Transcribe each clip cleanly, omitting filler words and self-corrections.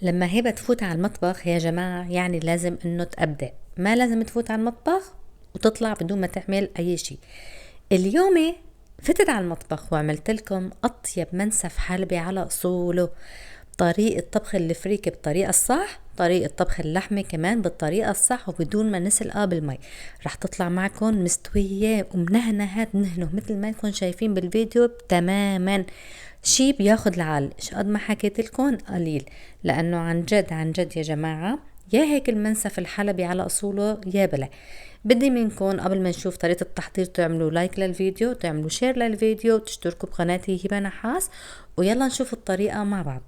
لما هبة تفوت على المطبخ يا جماعة يعني لازم انه تبدأ، ما لازم تفوت على المطبخ وتطلع بدون ما تعمل اي شيء. اليوم فتت على المطبخ وعملت لكم اطيب منسف حلبي على اصوله، طريقة طبخ الفريكة بالطريقة الصح، طريقة طبخ اللحمة كمان بالطريقة الصح وبدون ما نسلقها بالمي. رح تطلع معكم مستوية ومنهنهات نهنه مثل ما انكم شايفين بالفيديو تماما، شي بياخد العقل. ايش قد ما حكيت لكم قليل، لانه عن جد عن جد يا جماعة يا هيك المنسف الحلبي على اصوله يا بلا. بدي منكم قبل ما نشوف طريقة التحضير تعملوا لايك للفيديو، تعملوا شير للفيديو، وتشتركوا بقناتي هبة نحاس، ويلا نشوف الطريقة مع بعض.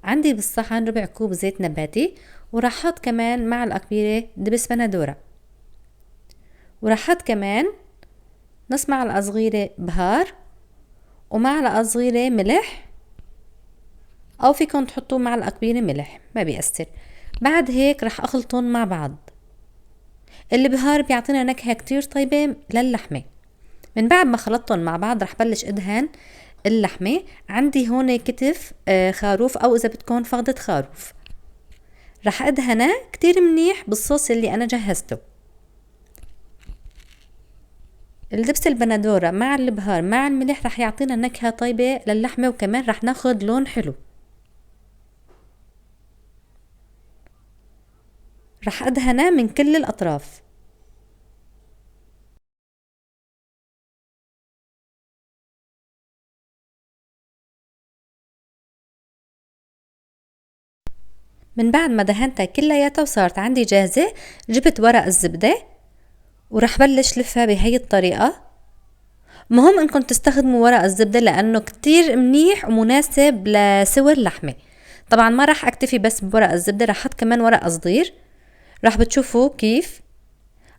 عندي بالصحن ربع كوب زيت نباتي، وراح احط كمان معلقة كبيرة دبس بندورة، وراح احط كمان نص معلقة صغيرة بهار، ومعلقة صغيرة ملح، او فيكم تحطوا معلقة كبيرة ملح ما بيأثر. بعد هيك راح اخلطهم مع بعض. البهار بيعطينا نكهة كتير طيبة للحمة. من بعد ما خلطتهم مع بعض راح بلش ادهن اللحمة. عندي هون كتف خروف، او اذا بدكم فخدة خروف، راح ادهنه كتير منيح بالصوص اللي انا جهزته. الدبس البندورة مع البهار مع الملح راح يعطينا نكهة طيبة للحمة، وكمان راح ناخد لون حلو. راح ادهنه من كل الاطراف. من بعد ما دهنتها كلياتها وصارت عندي جاهزة، جبت ورق الزبدة وراح بلش لفها بهي الطريقة. مهم انكم تستخدموا ورق الزبدة لانه كتير منيح ومناسب لسوى اللحمة. طبعا ما راح اكتفي بس بورق الزبدة، راح احط كمان ورق صغير. راح بتشوفوا كيف.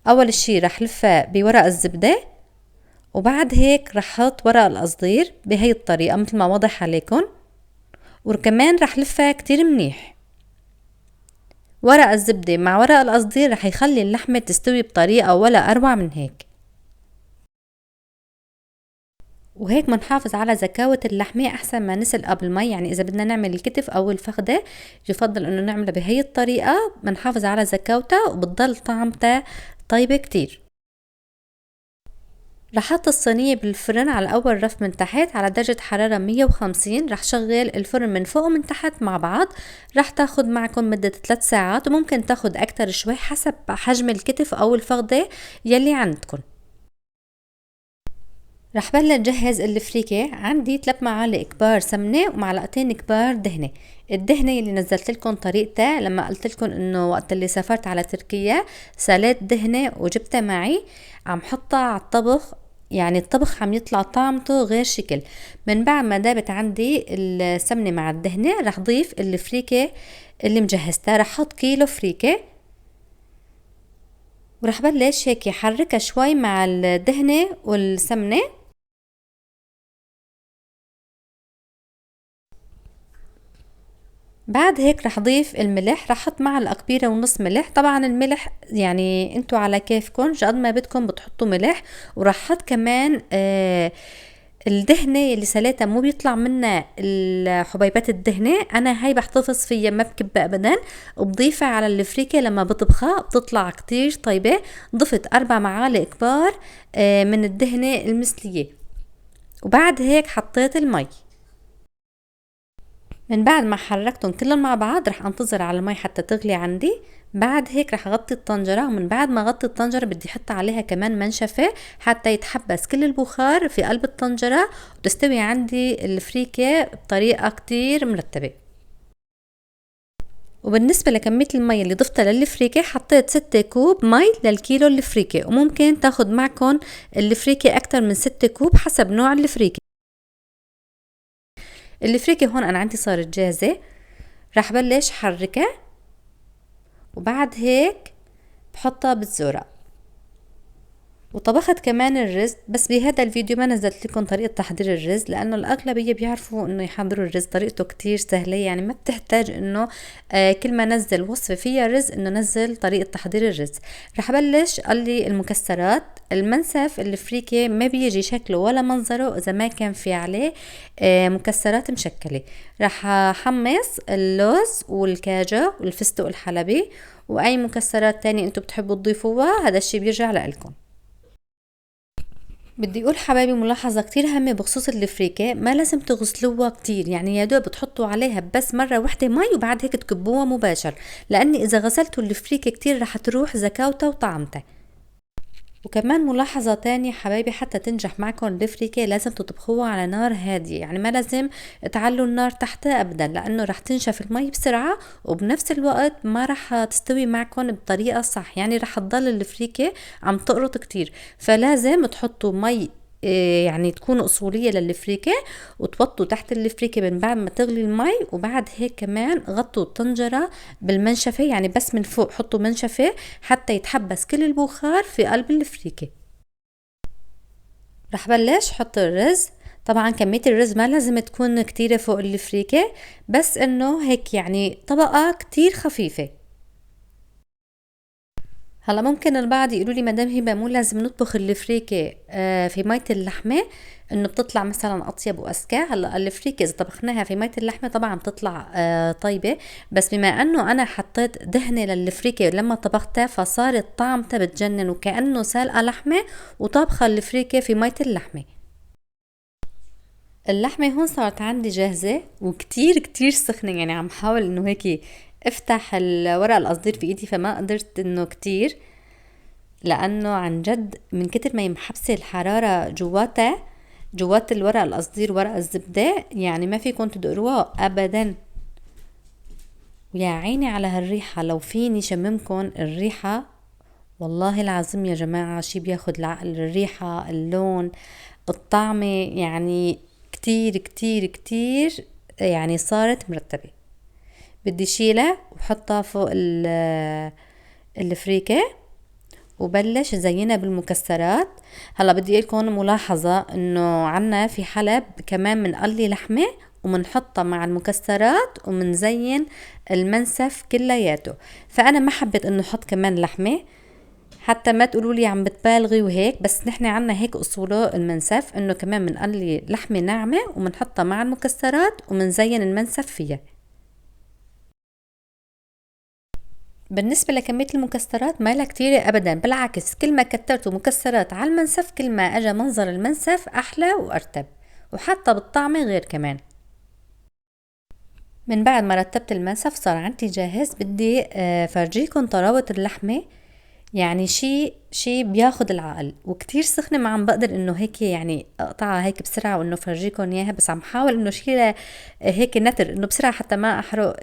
اول شي راح لفها بورق الزبدة، وبعد هيك راح احط ورق القصدير بهي الطريقة مثل ما واضح عليكم، وكمان راح لفها كتير منيح. ورق الزبدة مع ورق القصدير راح يخلي اللحمة تستوي بطريقة ولا اروع من هيك، وهيك منحافظ على زكاوة اللحمة احسن ما نسلقها بالمي. يعني اذا بدنا نعمل الكتف او الفخدة يفضل انه نعملها بهي الطريقة، منحافظ على زكاوتها وبتضل طعمتها طيبة كتير. رح احط الصينية بالفرن على اول رف من تحت على درجة حرارة 150. رح شغل الفرن من فوق ومن تحت مع بعض. رح تاخد معكم مدة 3 ساعات، وممكن تاخد اكتر شوي حسب حجم الكتف او الفخدة يلي عندكم. رح بلش جهز الفريكة. عندي 3 معالق كبار سمنة ومعلقتين كبار دهنة. الدهنة اللي نزلت لكم طريقتها لما قلت لكم انه وقت اللي سافرت على تركيا سالت دهنة وجبتها معي، عم حطها على الطبخ. يعني الطبخ عم يطلع طعمته غير شكل. من بعد ما دابت عندي السمنة مع الدهنة رح ضيف الفريكة اللي مجهزتها. رح حط كيلو فريكة، ورح بلش هيك حركها شوي مع الدهنة والسمنة. بعد هيك رح ضيف الملح. رح احط معلقة كبيرة ونص ملح. طبعا الملح يعني انتو على كيفكم، قد ما بدكم بتحطوا ملح. ورح احط كمان الدهنة اللي سليتها مو بيطلع منها الحبيبات الدهنة، انا هاي بحتفظ فيها ما بكبها ابدا، وبضيفها على الفريكة لما بطبخها بتطلع كتير طيبة. ضفت 4 معالق كبار من الدهنة المسلية، وبعد هيك حطيت المي. من بعد ما حركتهم كلهم مع بعض رح انتظر على المي حتى تغلي عندي. بعد هيك رح اغطي الطنجرة، ومن بعد ما اغطي الطنجرة بدي احط عليها كمان منشفة حتى يتحبس كل البخار في قلب الطنجرة، وتستوي عندي الفريكة بطريقة كتير مرتبة. وبالنسبة لكمية المي اللي ضفتها للفريكة حطيت 6 كوب مي للكيلو الفريكة، وممكن تاخد معكم الفريكة اكتر من 6 كوب حسب نوع الفريكة. الفريكة هون انا عندي صارت جاهزة. رح بلش حركها، وبعد هيك بحطها بالزورق. وطبخت كمان الرز، بس بهذا الفيديو ما نزلت لكم طريقة تحضير الرز لأنه الأغلبية بيعرفوا إنه يحضروا الرز، طريقته كتير سهلة، يعني ما بتحتاج إنه كل ما نزل وصفة فيها رز إنه نزل طريقة تحضير الرز. رح بلش قلي المكسرات. المنسف الفريكة ما بيجي شكله ولا منظره إذا ما كان في عليه مكسرات مشكلة. رح حمص اللوز والكاجو والفستق الحلبي وأي مكسرات تانية انتو بتحبوا تضيفوها، هذا الشي بيرجع لإلكم. بدي اقول حبايبي ملاحظة كتير هامة بخصوص الفريكة، ما لازم تغسلوها كتير، يعني يا دوب بتحطوا عليها بس مرة واحدة مي وبعد هيك تكبوها مباشر، لاني اذا غسلتوا الفريكة كتير رح تروح زكاوتها وطعمتها. وكمان ملاحظة تانية حبايبي، حتى تنجح معكم الفريكة لازم تطبخوها على نار هادية، يعني ما لازم تعلوا النار تحتها ابدا، لانه رح تنشف المي بسرعة وبنفس الوقت ما رح تستوي معكم بطريقة صح، يعني رح تضل الفريكة عم تقرط كتير. فلازم تحطوا مي يعني تكون أصولية للفريكة، وتوطوا تحت الفريكة من بعد ما تغلي المي، وبعد هيك كمان غطوا الطنجرة بالمنشفة، يعني بس من فوق حطوا منشفة حتى يتحبس كل البخار في قلب الفريكة. رح بلش حط الرز. طبعا كمية الرز ما لازم تكون كتيرة فوق الفريكة، بس انه هيك يعني طبقة كتير خفيفة. هلا ممكن البعض يقولوا لي مدام هبه مو لازم نطبخ الفريكه في ميه اللحمه انه بتطلع مثلا اطيب واذكى. هلا الفريكه اذا طبخناها في ميه اللحمه طبعا بتطلع طيبه، بس بما انه انا حطيت دهنه للفريكه لما طبختها فصارت طعمتها بتجنن، وكانه سالقه لحمه وطابخه الفريكه في ميه اللحمه. اللحمة هون صارت عندي جاهزة وكتير كتير سخنة، يعني عم حاول انه هيك افتح الورق القصدير في ايدي فما قدرت انه كتير، لانه عن جد من كتر ما هي محبسه الحراره جواتها، جوات الورق القصدير ورق الزبده، يعني ما فيكم تدقروها ابدا. ويا عيني على هالريحه، لو فيني شممكن الريحه والله العظيم يا جماعه شي بياخد العقل، الريحه، اللون، الطعمه، يعني كتير كتير كتير يعني صارت مرتبه. بدي شيلها وحطها فوق الفريكه وبلش زينها بالمكسرات. هلا بدي لكم ملاحظة انه عنا في حلب كمان منقلي لحمة ومنحطها مع المكسرات ومنزين المنسف كلياته، فانا ما حبيت انه حط كمان لحمة حتى ما تقولوا لي عم بتبالغي وهيك، بس نحن عنا هيك اصوله المنسف انه كمان منقلي لحمة ناعمة ومنحطها مع المكسرات ومنزين المنسف فيها. بالنسبة لكمية المكسرات ما لها كتيرة أبدا، بالعكس كل ما كترتوا مكسرات على المنسف كل ما أجا منظر المنسف أحلى وأرتب، وحتى بالطعمة غير كمان. من بعد ما رتبت المنسف صار عندي جاهز. بدي فرجيكم طراوة اللحمة، يعني شي بياخد العقل، وكتير سخنة ما عم بقدر انه هيك يعني اقطعها هيك بسرعة وانه فرجيكم اياها، بس عم حاول انه شيلها هيك نتر انه بسرعة حتى ما احرق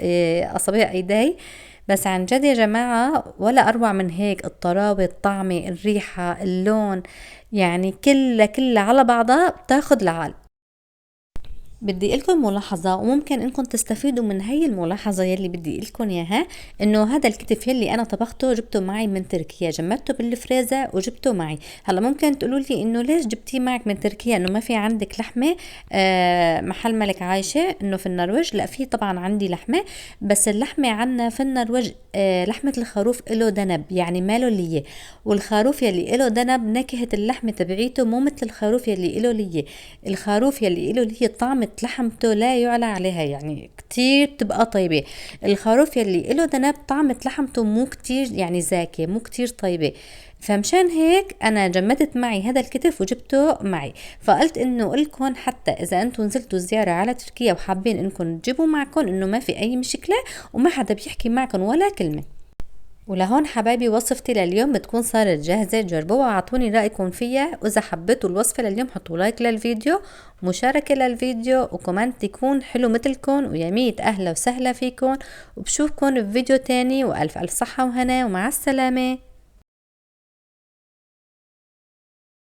اصابع ايدي. بس عن جد يا جماعة ولا اروع من هيك، الطراوة، الطعمة، الريحة، اللون، يعني كلها على بعضها بتاخد العقل. بدي لكم ملاحظة وممكن انكم تستفيدوا من هاي الملاحظة يلي بدي لكم اياها، انه هذا الكتف يلي انا طبخته جبته معي من تركيا، جمدته بالفريزر وجبته معي. هلا ممكن تقولوا لي انه ليش جبتيه معك من تركيا، انه ما في عندك لحمة محل ملك عايشة انه في النرويج؟ لا في طبعا عندي لحمة، بس اللحمة عنا في النرويج لحمة الخروف له دنب، يعني ماله ليه، والخروف يلي له دنب نكهة اللحمة تبعيته مو مثل الخروف يلي له ليه. الخروف يلي له ليه طعمة لحمته لا يعلى عليها، يعني كتير بتبقى طيبة. الخروف يلي له دنب طعمة لحمته مو كتير يعني زاكية، مو كتير طيبة. فمشان هيك انا جمدت معي هذا الكتف وجبته معي، فقلت انه لكم حتى اذا انتم نزلتوا زيارة على تركيا وحابين انكم تجيبوا معكم انه ما في اي مشكلة وما حدا بيحكي معكم ولا كلمة. ولهون حبايبي وصفتي لليوم بتكون صارت جاهزة، جربوها واعطوني رأيكم فيها، واذا حبيتوا الوصفة لليوم حطوا لايك للفيديو، مشاركة للفيديو، وكومنت يكون حلو مثلكم، ويا اهلا وسهلا فيكم، وبشوفكم بفيديو تاني، والف الف صحة وهنا ومع السلامة.